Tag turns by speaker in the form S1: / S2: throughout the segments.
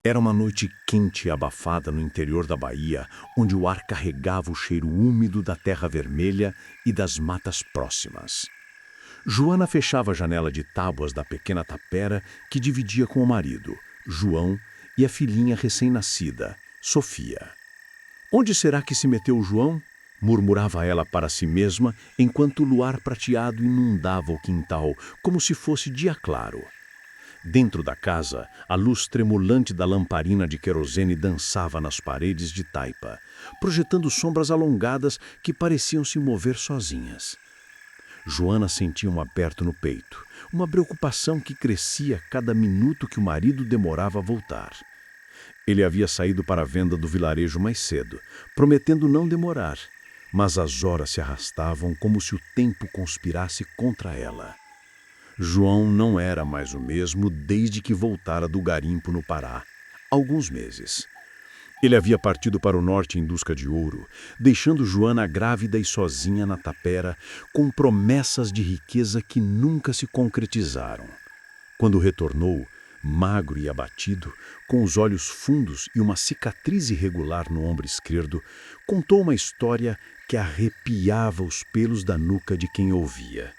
S1: Era uma noite quente e abafada no interior da Bahia, onde o ar carregava o cheiro úmido da terra vermelha e das matas próximas. Joana fechava a janela de tábuas da pequena tapera que dividia com o marido, João, e a filhinha recém-nascida, Sofia. Onde será que se meteu o João? Murmurava ela para si mesma, enquanto o luar prateado inundava o quintal, como se fosse dia claro. Dentro da casa, a luz tremulante da lamparina de querosene dançava nas paredes de taipa, projetando sombras alongadas que pareciam se mover sozinhas. Joana sentia um aperto no peito, uma preocupação que crescia cada minuto que o marido demorava a voltar. Ele havia saído para a venda do vilarejo mais cedo, prometendo não demorar, mas as horas se arrastavam como se o tempo conspirasse contra ela. João não era mais o mesmo desde que voltara do garimpo no Pará, há alguns meses. Ele havia partido para o norte em busca de ouro, deixando Joana grávida e sozinha na tapera, com promessas de riqueza que nunca se concretizaram. Quando retornou, magro e abatido, com os olhos fundos e uma cicatriz irregular no ombro esquerdo, contou uma história que arrepiava os pelos da nuca de quem ouvia.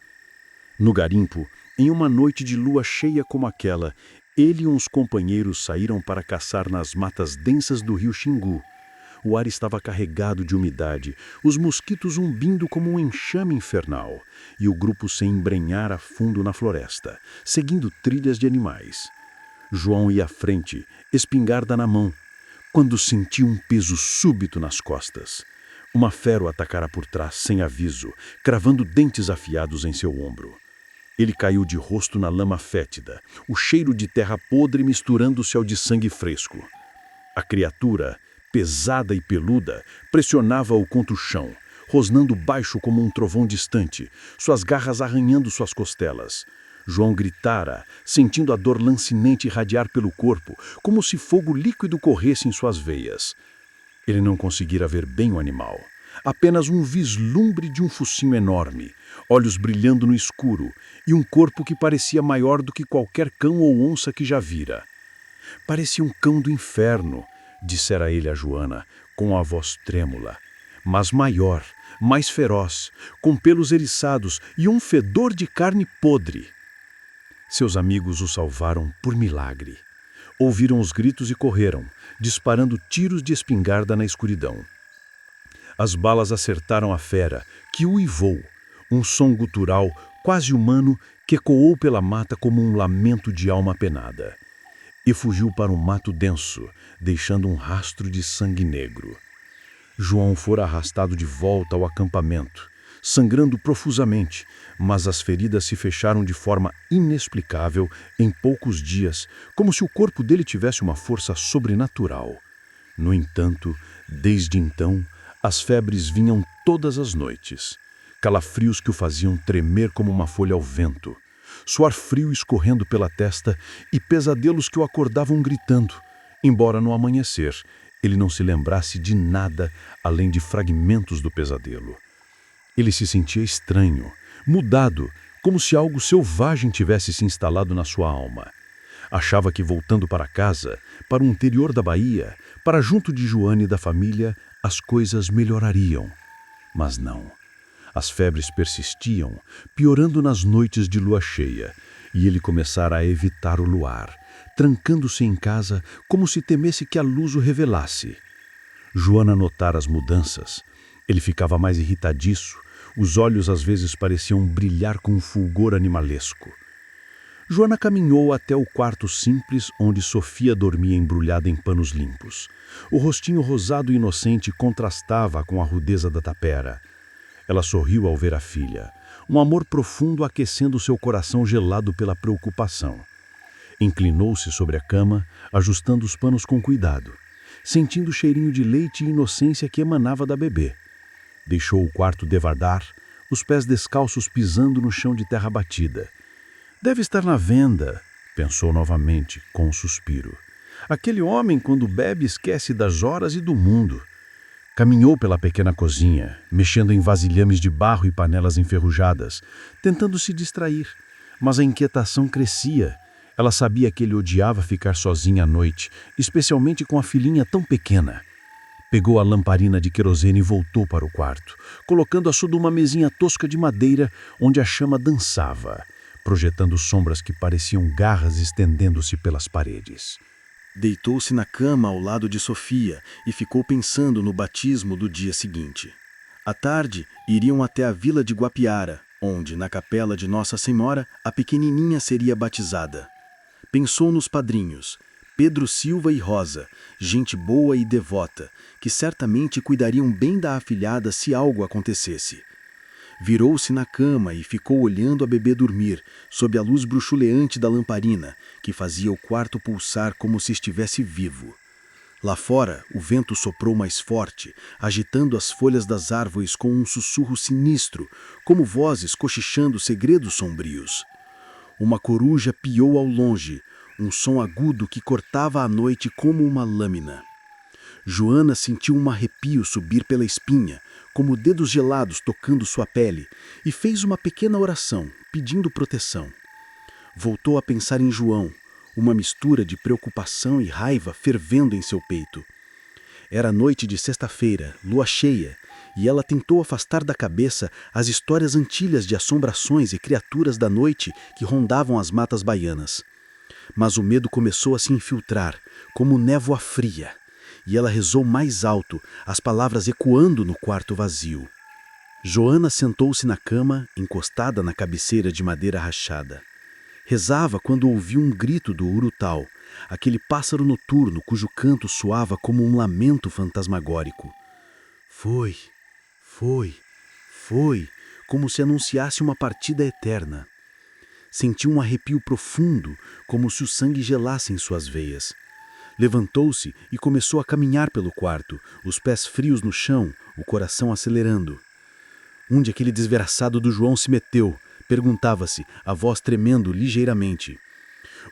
S1: No garimpo, em uma noite de lua cheia como aquela, ele e uns companheiros saíram para caçar nas matas densas do rio Xingu. O ar estava carregado de umidade, os mosquitos zumbindo como um enxame infernal, e o grupo se embrenhara a fundo na floresta, seguindo trilhas de animais. João ia à frente, espingarda na mão, quando sentiu um peso súbito nas costas. Uma fera o atacara por trás, sem aviso, cravando dentes afiados em seu ombro. Ele caiu de rosto na lama fétida, o cheiro de terra podre misturando-se ao de sangue fresco. A criatura, pesada e peluda, pressionava-o contra o chão, rosnando baixo como um trovão distante, suas garras arranhando suas costelas. João gritara, sentindo a dor lancinante irradiar pelo corpo, como se fogo líquido corresse em suas veias. Ele não conseguira ver bem o animal. Apenas um vislumbre de um focinho enorme, olhos brilhando no escuro e um corpo que parecia maior do que qualquer cão ou onça que já vira. Parecia um cão do inferno, dissera ele a Joana, com a voz trêmula, mas maior, mais feroz, com pelos eriçados e um fedor de carne podre. Seus amigos o salvaram por milagre. Ouviram os gritos e correram, disparando tiros de espingarda na escuridão. As balas acertaram a fera, que uivou, um som gutural, quase humano, que ecoou pela mata como um lamento de alma penada. E fugiu para um mato denso, deixando um rastro de sangue negro. João fora arrastado de volta ao acampamento, sangrando profusamente, mas as feridas se fecharam de forma inexplicável em poucos dias, como se o corpo dele tivesse uma força sobrenatural. No entanto, desde então, as febres vinham todas as noites, calafrios que o faziam tremer como uma folha ao vento, suor frio escorrendo pela testa e pesadelos que o acordavam gritando, embora no amanhecer ele não se lembrasse de nada além de fragmentos do pesadelo. Ele se sentia estranho, mudado, como se algo selvagem tivesse se instalado na sua alma. Achava que voltando para casa, para o interior da Bahia, para junto de Joana e da família, as coisas melhorariam. Mas não. As febres persistiam, piorando nas noites de lua cheia, e ele começara a evitar o luar, trancando-se em casa como se temesse que a luz o revelasse. Joana notara as mudanças. Ele ficava mais irritadiço, os olhos às vezes pareciam brilhar com um fulgor animalesco. Joana caminhou até o quarto simples onde Sofia dormia embrulhada em panos limpos. O rostinho rosado e inocente contrastava com a rudeza da tapera. Ela sorriu ao ver a filha, um amor profundo aquecendo seu coração gelado pela preocupação. Inclinou-se sobre a cama, ajustando os panos com cuidado, sentindo o cheirinho de leite e inocência que emanava da bebê. Deixou o quarto devardar, os pés descalços pisando no chão de terra batida. Deve estar na venda, pensou novamente, com um suspiro. Aquele homem, quando bebe, esquece das horas e do mundo. Caminhou pela pequena cozinha, mexendo em vasilhames de barro e panelas enferrujadas, tentando se distrair, mas a inquietação crescia.
S2: Ela sabia que ele odiava ficar sozinha à noite, especialmente com a filhinha tão pequena. Pegou a lamparina de querosene e voltou para o quarto, colocando-a sob uma mesinha tosca de madeira onde a chama dançava, projetando sombras que pareciam garras estendendo-se pelas paredes.
S3: Deitou-se na cama ao lado de Sofia e ficou pensando no batismo do dia seguinte. À tarde, iriam até a vila de Guapiara, onde, na capela de Nossa Senhora, a pequenininha seria batizada. Pensou nos padrinhos, Pedro Silva e Rosa, gente boa e devota, que certamente cuidariam bem da afilhada se algo acontecesse. Virou-se na cama e ficou olhando a bebê dormir, sob a luz bruxuleante da lamparina, que fazia o quarto pulsar como se estivesse vivo. Lá fora, o vento soprou mais forte, agitando as folhas das árvores com um sussurro sinistro, como vozes cochichando segredos sombrios. Uma coruja piou ao longe, um som agudo que cortava a noite como uma lâmina. Joana sentiu um arrepio subir pela espinha, como dedos gelados tocando sua pele, e fez uma pequena oração, pedindo proteção. Voltou a pensar em João, uma mistura de preocupação e raiva fervendo em seu peito. Era noite de sexta-feira, lua cheia, e ela tentou afastar da cabeça as histórias antigas de assombrações e criaturas da noite que rondavam as matas baianas. Mas o medo começou a se infiltrar, como névoa fria, e ela rezou mais alto, as palavras ecoando no quarto vazio. Joana sentou-se na cama, encostada na cabeceira de madeira rachada. Rezava quando ouviu um grito do urutau, aquele pássaro noturno cujo canto soava como um lamento fantasmagórico. Foi, foi, como se anunciasse uma partida eterna. Sentiu um arrepio profundo, como se o sangue gelasse em suas veias. Levantou-se e começou a caminhar pelo quarto, os pés frios no chão, o coração acelerando. Onde aquele desgraçado do João se meteu? Perguntava-se, a voz tremendo ligeiramente.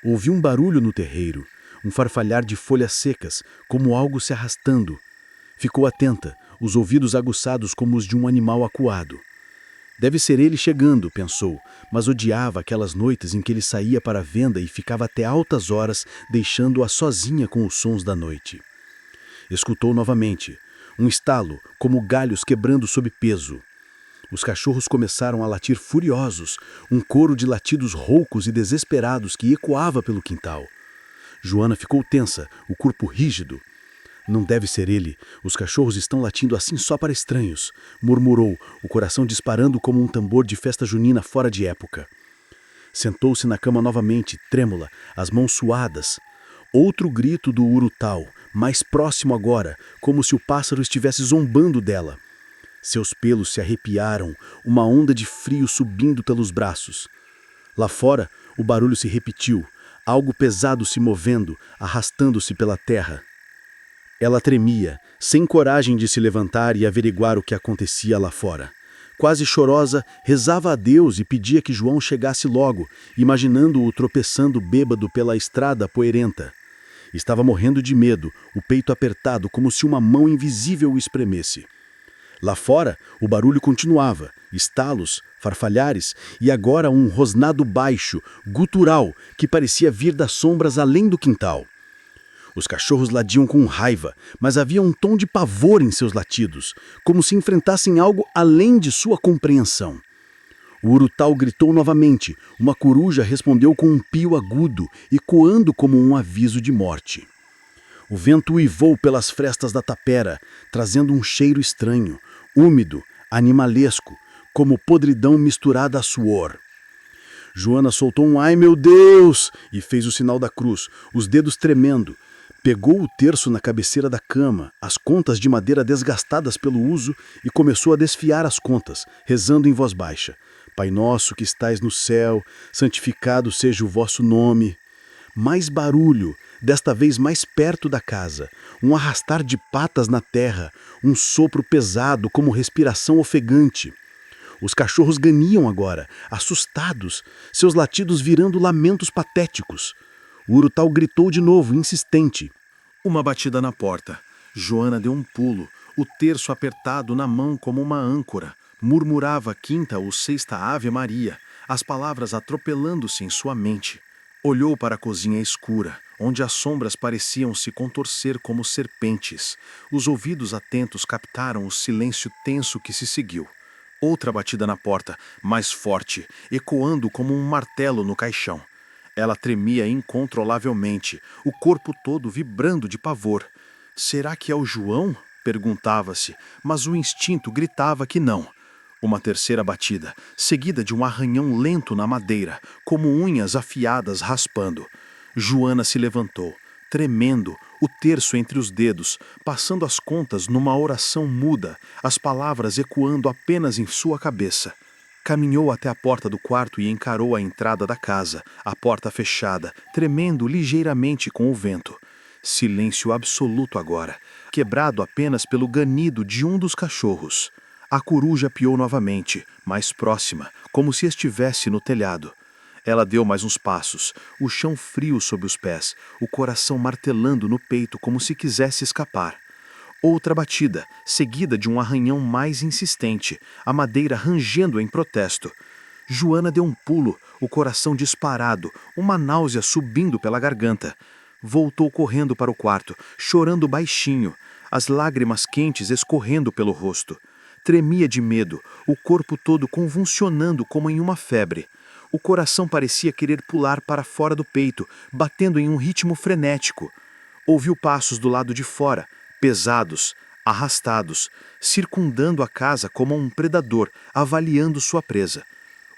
S3: Ouviu um barulho no terreiro, um farfalhar de folhas secas, como algo se arrastando. Ficou atenta, os ouvidos aguçados como os de um animal acuado. Deve ser ele chegando, pensou, mas odiava aquelas noites em que ele saía para a venda e ficava até altas horas, deixando-a sozinha com os sons da noite. Escutou novamente, um estalo, como galhos quebrando sob peso. Os cachorros começaram a latir furiosos, um coro de latidos roucos e desesperados que ecoava pelo quintal. Joana ficou tensa, o corpo rígido. Não deve ser ele, os cachorros estão latindo assim só para estranhos, murmurou, o coração disparando como um tambor de festa junina fora de época. Sentou-se na cama novamente, trêmula, as mãos suadas. Outro grito do urutau, mais próximo agora, como se o pássaro estivesse zombando dela. Seus pelos se arrepiaram, uma onda de frio subindo pelos braços. Lá fora, o barulho se repetiu, algo pesado se movendo, arrastando-se pela terra. Ela tremia, sem coragem de se levantar e averiguar o que acontecia lá fora. Quase chorosa, rezava a Deus e pedia que João chegasse logo, imaginando-o tropeçando bêbado pela estrada poeirenta. Estava morrendo de medo, o peito apertado como se uma mão invisível o espremesse. Lá fora, o barulho continuava, estalos, farfalhares e agora um rosnado baixo, gutural, que parecia vir das sombras além do quintal. Os cachorros ladiam com raiva, mas havia um tom de pavor em seus latidos, como se enfrentassem algo além de sua compreensão. O urutau gritou novamente, uma coruja respondeu com um pio agudo, ecoando como um aviso de morte. O vento uivou pelas frestas da tapera, trazendo um cheiro estranho, úmido, animalesco, como podridão misturada a suor. Joana soltou um "ai meu Deus!" e fez o sinal da cruz, os dedos tremendo. Pegou o terço na cabeceira da cama, as contas de madeira desgastadas pelo uso, e começou a desfiar as contas, rezando em voz baixa. Pai nosso que estais no céu, santificado seja o vosso nome. Mais barulho, desta vez mais perto da casa, um arrastar de patas na terra, um sopro pesado como respiração ofegante. Os cachorros ganiam agora, assustados, seus latidos virando lamentos patéticos. O urutau gritou de novo, insistente. Uma batida na porta. Joana deu um pulo, o terço apertado na mão como uma âncora. Murmurava a quinta ou sexta Ave Maria, as palavras atropelando-se em sua mente. Olhou para a cozinha escura, onde as sombras pareciam se contorcer como serpentes. Os ouvidos atentos captaram o silêncio tenso que se seguiu. Outra batida na porta, mais forte, ecoando como um martelo no caixão. Ela tremia incontrolavelmente, o corpo todo vibrando de pavor. Será que é o João? Perguntava-se, mas o instinto gritava que não. Uma terceira batida, seguida de um arranhão lento na madeira, como unhas afiadas raspando. Joana se levantou, tremendo, o terço entre os dedos, passando as contas numa oração muda, as palavras ecoando apenas em sua cabeça. Caminhou até a porta do quarto e encarou a entrada da casa, a porta fechada, tremendo ligeiramente com o vento. Silêncio absoluto agora, quebrado apenas pelo ganido de um dos cachorros. A coruja piou novamente, mais próxima, como se estivesse no telhado. Ela deu mais uns passos, o chão frio sob os pés, o coração martelando no peito como se quisesse escapar. Outra batida, seguida de um arranhão mais insistente, a madeira rangendo em protesto. Joana deu um pulo, o coração disparado, uma náusea subindo pela garganta. Voltou correndo para o quarto, chorando baixinho, as lágrimas quentes escorrendo pelo rosto. Tremia de medo, o corpo todo convulsionando como em uma febre. O coração parecia querer pular para fora do peito, batendo em um ritmo frenético. Ouviu passos do lado de fora, pesados, arrastados, circundando a casa como um predador, avaliando sua presa.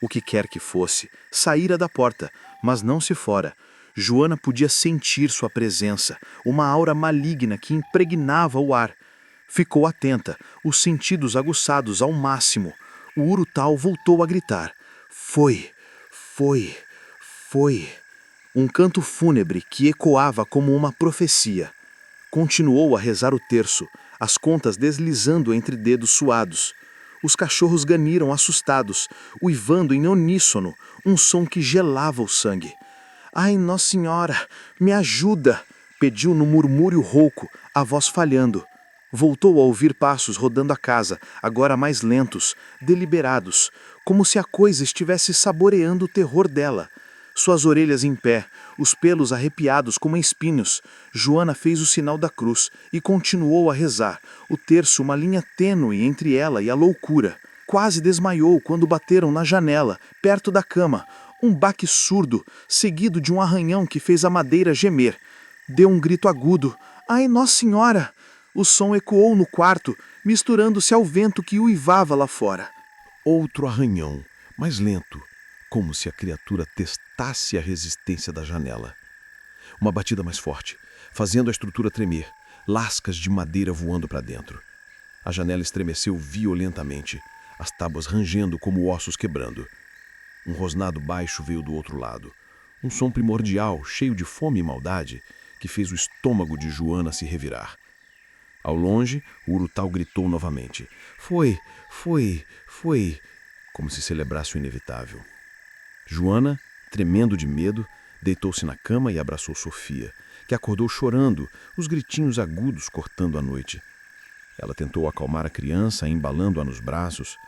S3: O que quer que fosse, saíra da porta, mas não se fora. Joana podia sentir sua presença, uma aura maligna que impregnava o ar. Ficou atenta, os sentidos aguçados ao máximo. O urutau voltou a gritar. Foi, foi, foi. Um canto fúnebre que ecoava como uma profecia. Continuou a rezar o terço, as contas deslizando entre dedos suados. Os cachorros ganiram assustados, uivando em uníssono, um som que gelava o sangue. Ai, Nossa Senhora, me ajuda! Pediu no murmúrio rouco, a voz falhando. Voltou a ouvir passos rodando a casa, agora mais lentos, deliberados, como se a coisa estivesse saboreando o terror dela. Suas orelhas em pé, os pelos arrepiados como espinhos. Joana fez o sinal da cruz e continuou a rezar, o terço uma linha tênue entre ela e a loucura. Quase desmaiou quando bateram na janela, perto da cama. Um baque surdo, seguido de um arranhão que fez a madeira gemer. Deu um grito agudo. Ai, Nossa Senhora! O som ecoou no quarto, misturando-se ao vento que uivava lá fora.
S1: Outro arranhão, mais lento, como se a criatura testasse a resistência da janela. Uma batida mais forte, fazendo a estrutura tremer, lascas de madeira voando para dentro. A janela estremeceu violentamente, as tábuas rangendo como ossos quebrando. Um rosnado baixo veio do outro lado, um som primordial, cheio de fome e maldade, que fez o estômago de Joana se revirar. Ao longe, o urutau gritou novamente. Foi, foi, foi, como se celebrasse o inevitável. Joana, tremendo de medo, deitou-se na cama e abraçou Sofia, que acordou chorando, os gritinhos agudos cortando a noite. Ela tentou acalmar a criança, embalando-a nos braços,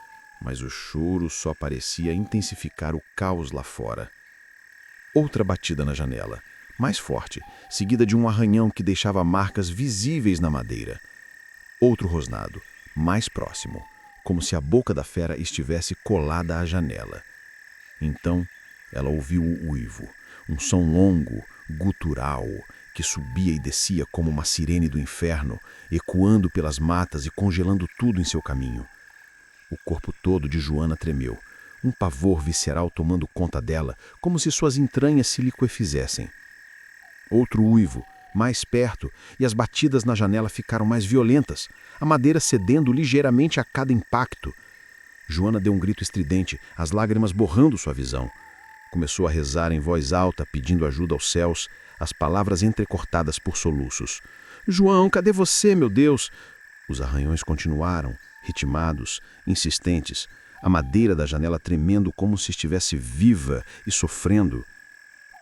S1: mas o choro só parecia intensificar o caos lá fora. Outra batida na janela, mais forte, seguida de um arranhão que deixava marcas visíveis na madeira. Outro rosnado, mais próximo, como se a boca da fera estivesse colada à janela. Então, ela ouviu o uivo, um som longo, gutural, que subia e descia como uma sirene do inferno, ecoando pelas matas e congelando tudo em seu caminho. O corpo todo de Joana tremeu, um pavor visceral tomando conta dela, como se suas entranhas se liquefizessem. Outro uivo, mais perto, e as batidas na janela ficaram mais violentas, a madeira cedendo ligeiramente a cada impacto. Joana deu um grito estridente, as lágrimas borrando sua visão. Começou a rezar em voz alta, pedindo ajuda aos céus, as palavras entrecortadas por soluços. João, cadê você, meu Deus? Os arranhões continuaram, ritmados, insistentes, a madeira da janela tremendo como se estivesse viva e sofrendo.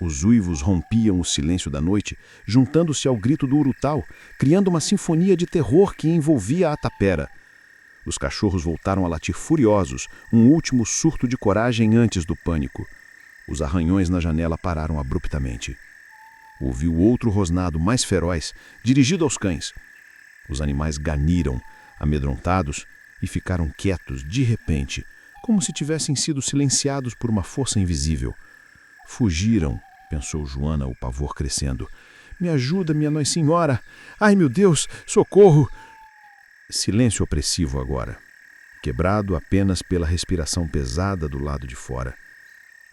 S1: Os uivos rompiam o silêncio da noite, juntando-se ao grito do urutau, criando uma sinfonia de terror que envolvia a tapera. Os cachorros voltaram a latir furiosos, um último surto de coragem antes do pânico.
S2: Os arranhões na janela pararam abruptamente. Ouviu outro rosnado mais feroz, dirigido aos cães. Os animais ganiram, amedrontados, e ficaram quietos de repente, como se tivessem sido silenciados por uma força invisível. Fugiram, pensou Joana, o pavor crescendo. Me ajuda, minha Nossa Senhora! Ai, meu Deus, socorro! Silêncio opressivo agora, quebrado apenas pela respiração pesada do lado de fora.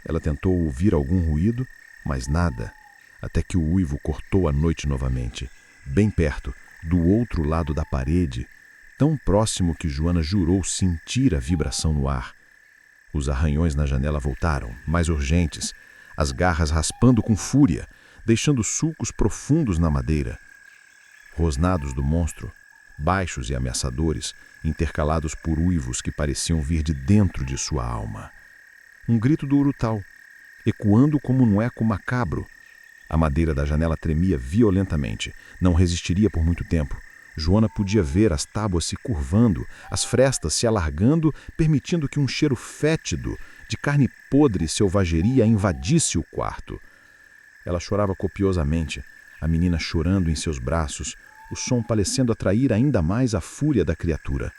S2: Ela tentou ouvir algum ruído, mas nada, até que o uivo cortou a noite novamente, bem perto, do outro lado da parede, tão próximo que Joana jurou sentir a vibração no ar. Os arranhões na janela voltaram, mais urgentes, as garras raspando com fúria, deixando sulcos profundos na madeira. Rosnados do monstro, baixos e ameaçadores, intercalados por uivos que pareciam vir de dentro de sua alma. Um grito do urutau, ecoando como um eco macabro. A madeira da janela tremia violentamente. Não resistiria por muito tempo. Joana podia ver as tábuas se curvando, as frestas se alargando, permitindo que um cheiro fétido de carne podre e selvageria invadisse o quarto. Ela chorava copiosamente, a menina chorando em seus braços, o som parecendo atrair ainda mais a fúria da criatura.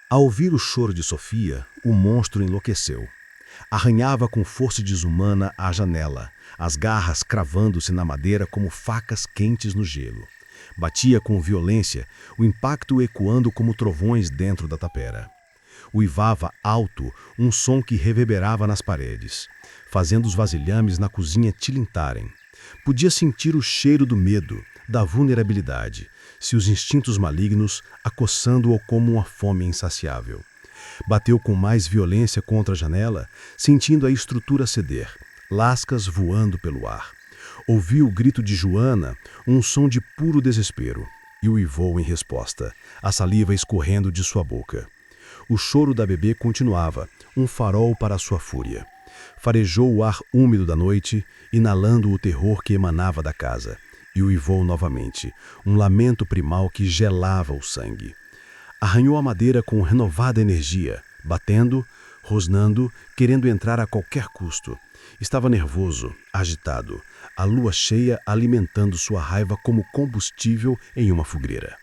S3: Ao ouvir o choro de Sofia, o monstro enlouqueceu. Arranhava com força desumana a janela, as garras cravando-se na madeira como facas quentes no gelo. Batia com violência, o impacto ecoando como trovões dentro da tapera. Uivava alto, um som que reverberava nas paredes, fazendo os vasilhames na cozinha tilintarem. Podia sentir o cheiro do medo, da vulnerabilidade, seus instintos malignos acossando-o como uma fome insaciável. Bateu com mais violência contra a janela, sentindo a estrutura ceder, lascas voando pelo ar. Ouviu o grito de Joana, um som de puro desespero, e uivou em resposta, a saliva escorrendo de sua boca. O choro da bebê continuava, um farol para sua fúria. Farejou o ar úmido da noite, inalando o terror que emanava da casa, e uivou novamente, um lamento primal que gelava o sangue. Arranhou a madeira com renovada energia, batendo, rosnando, querendo entrar a qualquer custo. Estava nervoso, agitado, a lua cheia alimentando sua raiva como combustível em uma fogueira.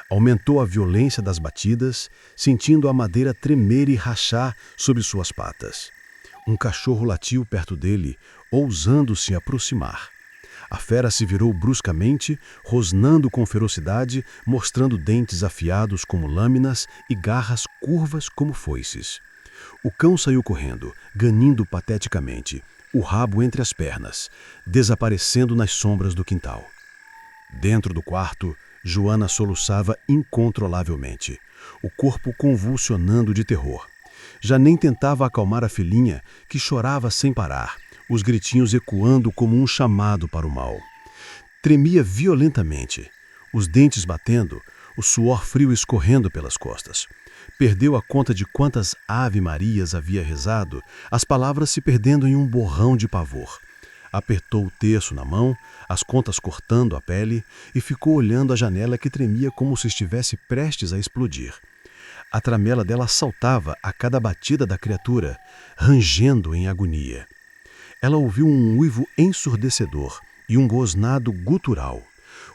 S3: Aumentou a violência das batidas, sentindo a madeira tremer e rachar sob suas patas. Um cachorro latiu perto dele, ousando se aproximar. A fera se virou bruscamente, rosnando com ferocidade, mostrando dentes afiados como lâminas e garras curvas como foices. O cão saiu correndo, ganindo pateticamente, o rabo entre as pernas, desaparecendo nas sombras do quintal. Dentro do quarto, Joana soluçava incontrolavelmente, o corpo convulsionando de terror. Já nem tentava acalmar a filhinha, que chorava sem parar, os gritinhos ecoando como um chamado para o mal. Tremia violentamente, os dentes batendo, o suor frio escorrendo pelas costas. Perdeu a conta de quantas ave-marias havia rezado, as palavras se perdendo em um borrão de pavor. Apertou o terço na mão, as contas cortando a pele, e ficou olhando a janela que tremia como se estivesse prestes a explodir. A tramela dela saltava a cada batida da criatura, rangendo em agonia. Ela ouviu um uivo ensurdecedor e um rosnado gutural.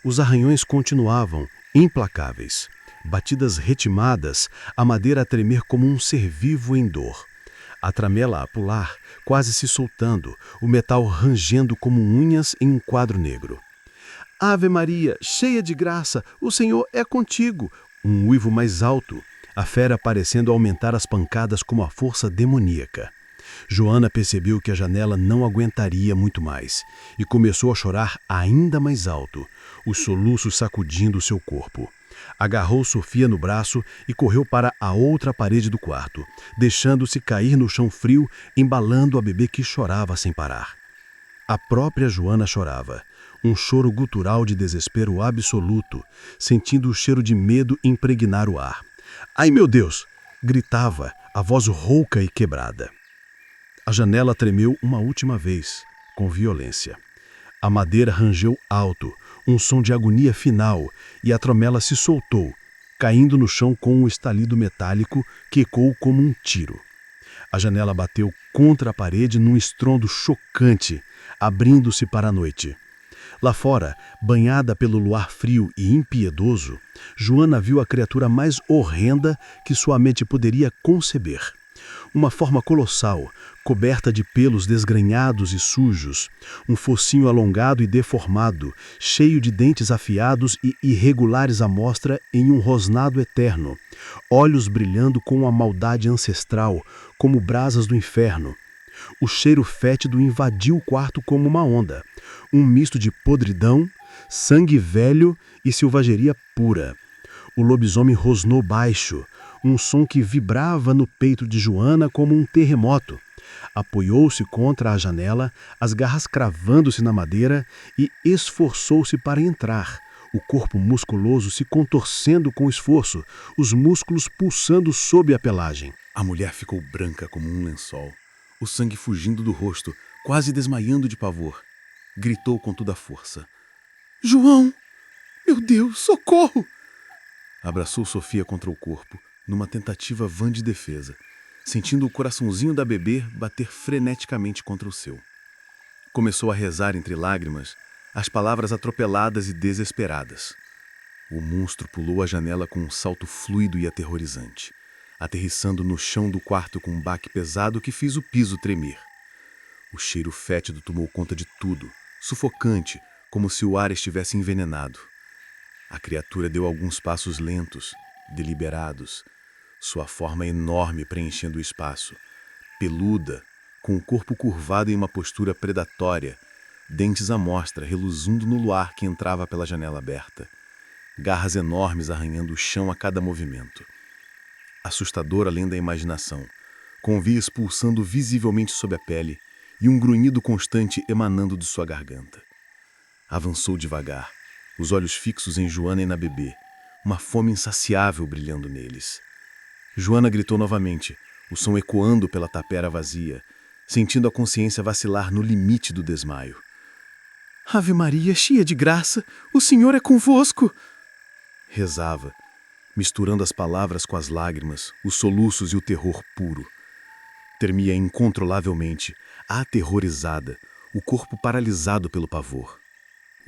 S3: Os arranhões continuavam, implacáveis. Batidas ritmadas, a madeira a tremer como um ser vivo em dor. A tramela a pular, quase se soltando, o metal rangendo como unhas em um quadro negro. Ave Maria, cheia de graça, o Senhor é contigo! Um uivo mais alto, a fera parecendo aumentar as pancadas com uma força demoníaca. Joana percebeu que a janela não aguentaria muito mais e começou a chorar ainda mais alto, os soluços sacudindo seu corpo. Agarrou Sofia no braço e correu para a outra parede do quarto, deixando-se cair no chão frio, embalando a bebê que chorava sem parar. A própria Joana chorava, um choro gutural de desespero absoluto, sentindo o cheiro de medo impregnar o ar. Ai, meu Deus! Gritava, a voz rouca e quebrada. A janela tremeu uma última vez, com violência. A madeira rangeu alto, um som de agonia final, e a tramela se soltou, caindo no chão com um estalido metálico que ecoou como um tiro. A janela bateu contra a parede num estrondo chocante, abrindo-se para a noite. Lá fora, banhada pelo luar frio e impiedoso, Joana viu a criatura mais horrenda que sua mente poderia conceber. Uma forma colossal, coberta de pelos desgrenhados e sujos, um focinho alongado e deformado, cheio de dentes afiados e irregulares à mostra em um rosnado eterno, olhos brilhando com uma maldade ancestral, como brasas do inferno. O cheiro fétido invadiu o quarto como uma onda, um misto de podridão, sangue velho e selvageria pura. O lobisomem rosnou baixo, um som que vibrava no peito de Joana como um terremoto. Apoiou-se contra a janela, as garras cravando-se na madeira, e esforçou-se para entrar, o corpo musculoso se contorcendo com esforço, os músculos pulsando sob a pelagem. A mulher ficou branca como um lençol, o sangue fugindo do rosto, quase desmaiando de pavor. Gritou com toda a força. João! Meu Deus, socorro! Abraçou Sofia contra o corpo, numa tentativa vã de defesa, sentindo o coraçãozinho da bebê bater freneticamente contra o seu. Começou a rezar entre lágrimas, as palavras atropeladas e desesperadas. O monstro pulou a janela com um salto fluido e aterrorizante, aterrissando no chão do quarto com um baque pesado que fez o piso tremer. O cheiro fétido tomou conta de tudo, sufocante, como se o ar estivesse envenenado. A criatura deu alguns passos lentos, deliberados, sua forma enorme preenchendo o espaço, peluda, com o corpo curvado em uma postura predatória, dentes à mostra reluzindo no luar que entrava pela janela aberta, garras enormes arranhando o chão a cada movimento. Assustador além da imaginação, com vias pulsando visivelmente sob a pele e um grunhido constante emanando de sua garganta. Avançou devagar, os olhos fixos em Joana e na bebê, uma fome insaciável brilhando neles. Joana gritou novamente, o som ecoando pela tapera vazia, sentindo a consciência vacilar no limite do desmaio. Ave Maria, cheia de graça, o Senhor é convosco! Rezava, misturando as palavras com as lágrimas, os soluços e o terror puro. Tremia incontrolavelmente, aterrorizada, o corpo paralisado pelo pavor.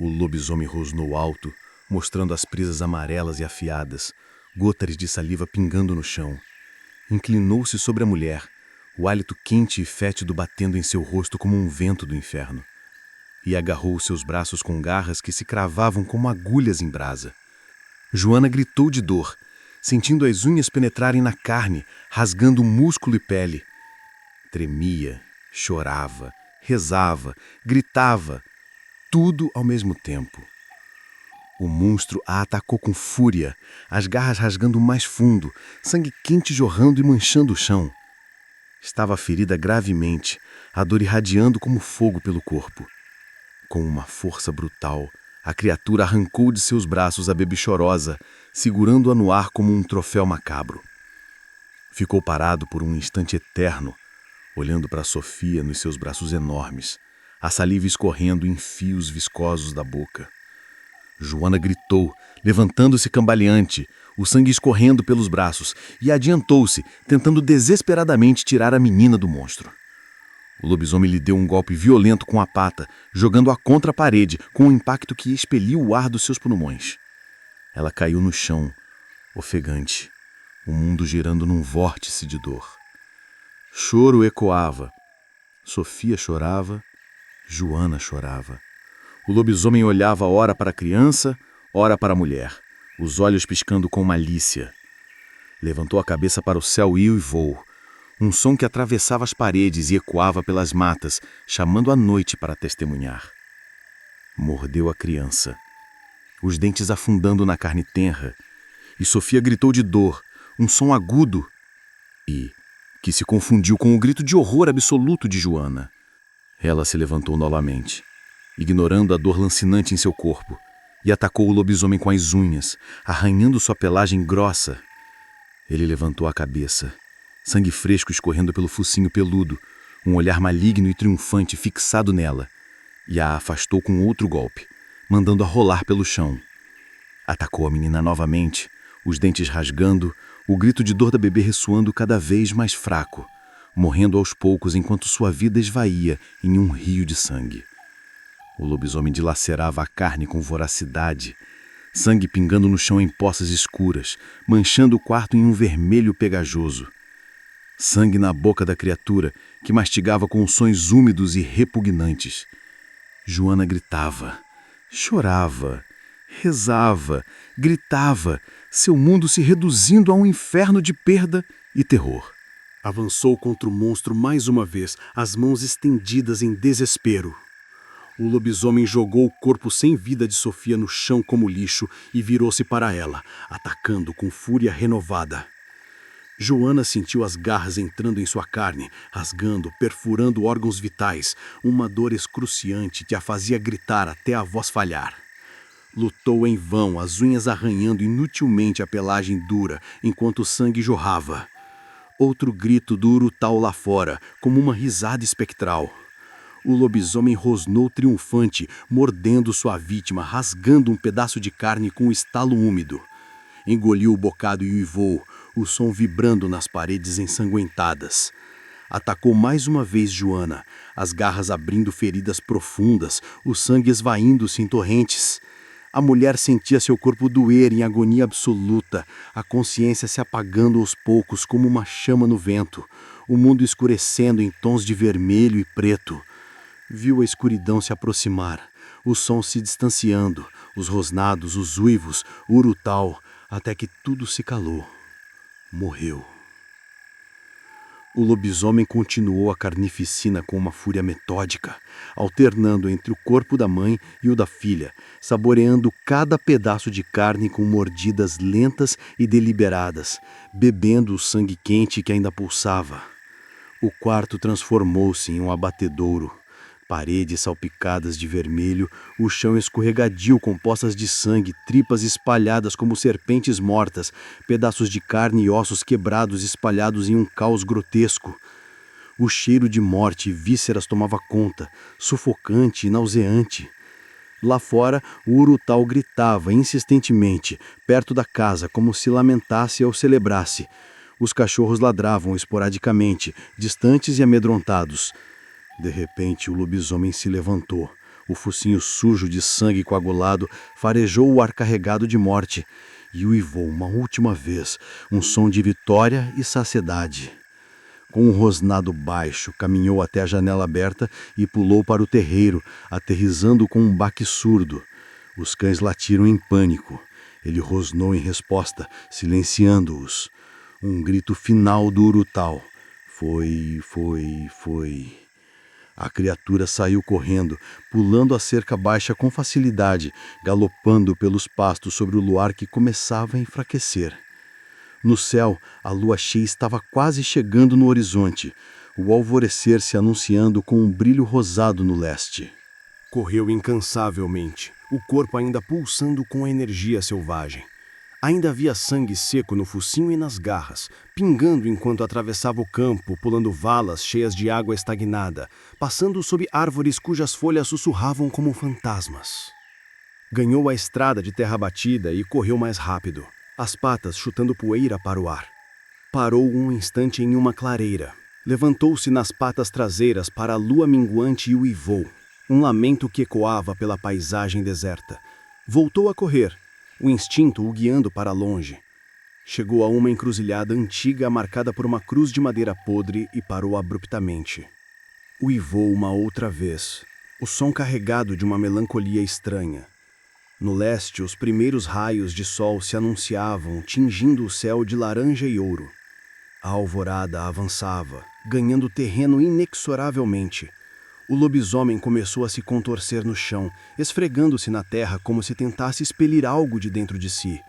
S3: O lobisomem rosnou alto, mostrando as presas amarelas e afiadas, gotas de saliva pingando no chão. Inclinou-se sobre a mulher, o hálito quente e fétido batendo em seu rosto como um vento do inferno. E agarrou seus braços com garras que se cravavam como agulhas em brasa. Joana gritou de dor, sentindo as unhas penetrarem na carne, rasgando músculo e pele. Tremia, chorava, rezava, gritava, tudo ao mesmo tempo. O monstro a atacou com fúria, as garras rasgando mais fundo, sangue quente jorrando e manchando o chão. Estava ferida gravemente, a dor irradiando como fogo pelo corpo. Com uma força brutal, a criatura arrancou de seus braços a bebê chorosa, segurando-a no ar como um troféu macabro. Ficou parado por um instante eterno, olhando para Sofia nos seus braços enormes, a saliva escorrendo em fios viscosos da boca. Joana gritou, levantando-se cambaleante, o sangue escorrendo pelos braços, e adiantou-se, tentando desesperadamente tirar a menina do monstro. O lobisomem lhe deu um golpe violento com a pata, jogando-a contra a parede, com um impacto que expeliu o ar dos seus pulmões. Ela caiu no chão, ofegante, o mundo girando num vórtice de dor. Choro ecoava. Sofia chorava, Joana chorava. O lobisomem olhava ora para a criança, ora para a mulher, os olhos piscando com malícia. Levantou a cabeça para o céu e voou. Um som que atravessava as paredes e ecoava pelas matas, chamando a noite para testemunhar. Mordeu a criança, os dentes afundando na carne tenra, e Sofia gritou de dor, um som agudo e que se confundiu com o grito de horror absoluto de Joana. Ela se levantou novamente, ignorando a dor lancinante em seu corpo, e atacou o lobisomem com as unhas, arranhando sua pelagem grossa. Ele levantou a cabeça, sangue fresco escorrendo pelo focinho peludo, um olhar maligno e triunfante fixado nela, e a afastou com outro golpe, mandando-a rolar pelo chão. Atacou a menina novamente, os dentes rasgando, o grito de dor da bebê ressoando cada vez mais fraco,
S2: morrendo aos poucos enquanto sua vida esvaía em um rio de sangue. O lobisomem dilacerava a carne com voracidade, sangue pingando no chão em poças escuras, manchando o quarto em um vermelho pegajoso. Sangue na boca da criatura, que mastigava com sons úmidos e repugnantes. Joana gritava, chorava, rezava, gritava, seu mundo se reduzindo a um inferno de perda e terror.
S3: Avançou contra o monstro mais uma vez, as mãos estendidas em desespero. O lobisomem jogou o corpo sem vida de Sofia no chão como lixo e virou-se para ela, atacando com fúria renovada. Joana sentiu as garras entrando em sua carne, rasgando, perfurando órgãos vitais, uma dor excruciante que a fazia gritar até a voz falhar. Lutou em vão, as unhas arranhando inutilmente a pelagem dura, enquanto o sangue jorrava. Outro grito do Urutau lá fora, como uma risada espectral. O lobisomem rosnou triunfante, mordendo sua vítima, rasgando um pedaço de carne com um estalo úmido. Engoliu o bocado e uivou, o som vibrando nas paredes ensanguentadas. Atacou mais uma vez Joana, as garras abrindo feridas profundas, o sangue esvaindo-se em torrentes. A mulher sentia seu corpo doer em agonia absoluta, a consciência se apagando aos poucos como uma chama no vento, o mundo escurecendo em tons de vermelho e preto. Viu a escuridão se aproximar, o som se distanciando, os rosnados, os uivos, o urutau, até que tudo se calou. Morreu. O lobisomem continuou a carnificina com uma fúria metódica, alternando entre o corpo da mãe e o da filha, saboreando cada pedaço de carne com mordidas lentas e deliberadas, bebendo o sangue quente que ainda pulsava. O quarto transformou-se em um abatedouro. Paredes salpicadas de vermelho, o chão escorregadio com poças de sangue, tripas espalhadas como serpentes mortas, pedaços de carne e ossos quebrados espalhados em um caos grotesco. O cheiro de morte e vísceras tomava conta, sufocante e nauseante. Lá fora, o urutau gritava insistentemente, perto da casa, como se lamentasse ou celebrasse. Os cachorros ladravam esporadicamente, distantes e amedrontados. De repente, o lobisomem se levantou. O focinho sujo de sangue coagulado farejou o ar carregado de morte e uivou uma última vez, um som de vitória e saciedade. Com um rosnado baixo, caminhou até a janela aberta e pulou para o terreiro, aterrissando com um baque surdo. Os cães latiram em pânico. Ele rosnou em resposta, silenciando-os. Um grito final do urutau. Foi. A criatura saiu correndo, pulando a cerca baixa com facilidade, galopando pelos pastos sobre o luar que começava a enfraquecer. No céu, a lua cheia estava quase chegando no horizonte, o alvorecer se anunciando com um brilho rosado no leste. Correu incansavelmente, o corpo ainda pulsando com a energia selvagem. Ainda havia sangue seco no focinho e nas garras, pingando enquanto atravessava o campo, pulando valas cheias de água estagnada, passando sob árvores cujas folhas sussurravam como fantasmas. Ganhou a estrada de terra batida e correu mais rápido, as patas chutando poeira para o ar. Parou um instante em uma clareira. Levantou-se nas patas traseiras para a lua minguante e uivou, um lamento que ecoava pela paisagem deserta. Voltou a correr, o instinto o guiando para longe. Chegou a uma encruzilhada antiga marcada por uma cruz de madeira podre e parou abruptamente. Uivou uma outra vez, o som carregado de uma melancolia estranha. No leste, os primeiros raios de sol se anunciavam, tingindo o céu de laranja e ouro. A alvorada avançava, ganhando terreno inexoravelmente. O lobisomem começou a se contorcer no chão, esfregando-se na terra como se tentasse expelir algo de dentro de si.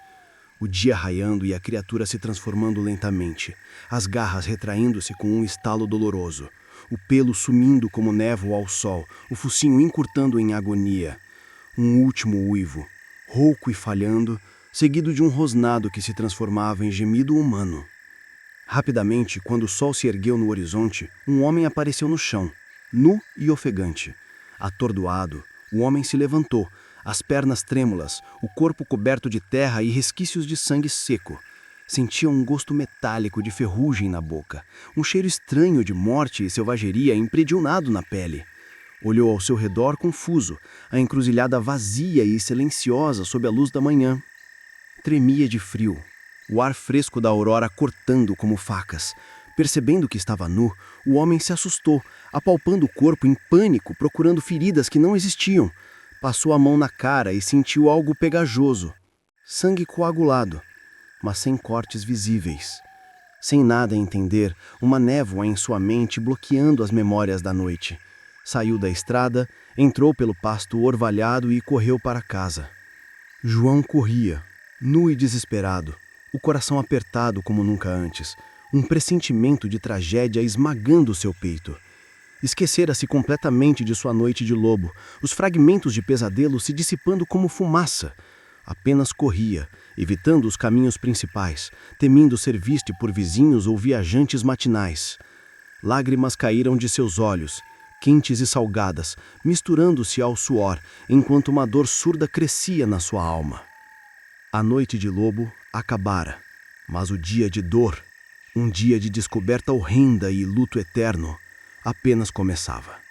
S3: O dia raiando e a criatura se transformando lentamente, as garras retraindo-se com um estalo doloroso, o pelo sumindo como névoa ao sol, o focinho encurtando em agonia. Um último uivo, rouco e falhando, seguido de um rosnado que se transformava em gemido humano. Rapidamente, quando o sol se ergueu no horizonte, um homem apareceu no chão, nu e ofegante. Atordoado, o homem se levantou, as pernas trêmulas, o corpo coberto de terra e resquícios de sangue seco. Sentia um gosto metálico de ferrugem na boca, um cheiro estranho de morte e selvageria impregnado na pele. Olhou ao seu redor confuso, a encruzilhada vazia e silenciosa sob a luz da manhã. Tremia de frio, o ar fresco da aurora cortando como facas. Percebendo que estava nu, o homem se assustou, apalpando o corpo em pânico, procurando feridas que não existiam. Passou a mão na cara e sentiu algo pegajoso. Sangue coagulado, mas sem cortes visíveis. Sem nada entender, uma névoa em sua mente bloqueando as memórias da noite. Saiu da estrada, entrou pelo pasto orvalhado e correu para casa. João corria, nu e desesperado, o coração apertado como nunca antes, um pressentimento de tragédia esmagando seu peito. Esquecera-se completamente de sua noite de lobo, os fragmentos de pesadelo se dissipando como fumaça. Apenas corria, evitando os caminhos principais, temendo ser visto por vizinhos ou viajantes matinais. Lágrimas caíram de seus olhos, quentes e salgadas, misturando-se ao suor, enquanto uma dor surda crescia na sua alma. A noite de lobo acabara, mas o dia de dor, um dia de descoberta horrenda e luto eterno, apenas começava.